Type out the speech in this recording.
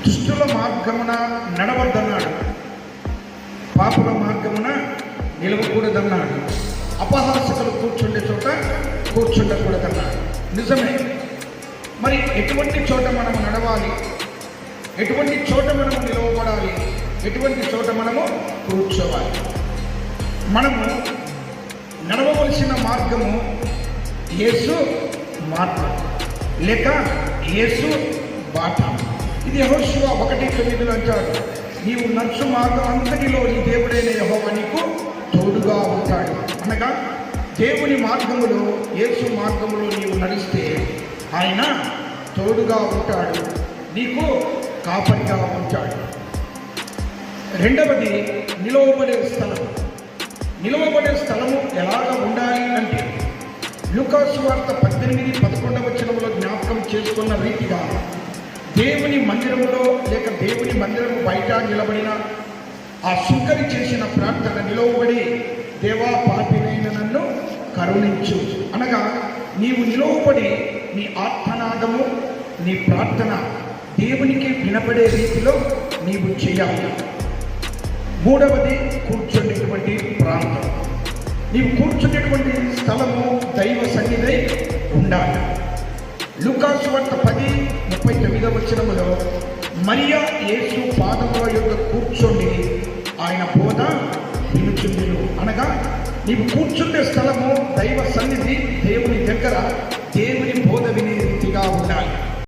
దుష్టుల మార్గమున నడవద్దన్నాడు, పాపుల మార్గమున నిలవకూడదన్నాడు, అపహాసకులు కూర్చుండే చోట కూర్చుండకూడదన్నాడు. నిజమే. మరి ఎటువంటి చోట మనము నడవాలి, ఎటువంటి చోట మనము నిలవబడాలి, ఎటువంటి చోట మనము కూర్చోవాలి? మనము నడవవలసిన మార్గము యేసు మార్గం లేక యేసు బాట. ఇది యెహోషువ 1:9 అంటాడు, నీవు నడుచు మార్గం అంతటిలో నీ దేవుడైన యెహోవా నీకు తోడుగా ఉంటాడు. అనగా దేవుని మార్గములో, యేసు మార్గములో నీవు నడిస్తే ఆయన తోడుగా ఉంటాడు, నీకు కాపరిగా ఉంటాడు. రెండవది నిలవబడే స్థలం. నిలవబడే స్థలము ఎలాగ ఉండాలి అంటే లూకాసు వార్త 18:11 జ్ఞాపకం చేసుకున్న రీతిగా దేవుని మందిరములో లేక దేవుని మందిరము బయట నిలబడిన ఆ సుంకరి చేసిన ప్రార్థన నిలవబడి, దేవా పాపినైన నన్ను కరుణించు అనగా నీవు నిలవబడి నీ ఆత్మనాదము, నీ ప్రార్థన దేవునికి వినపడే రీతిలో నీవు చేయాలి. మూడవది కూర్చునేటువంటి ప్రాంతం. నీవు కూర్చునేటువంటి స్థలము దైవ సన్నిధి ఉండాలి. లూకాసు వార్త 10:39 మరియా యేసు పాదముల యొద్ద కూర్చొని ఆయన బోధ వినుచుండెను. అనగా నీవు కూర్చుండే స్థలము దైవ సన్నిధి, దేవుని దగ్గర దేవుని బోధ వినే రీతిగా ఉండాలి.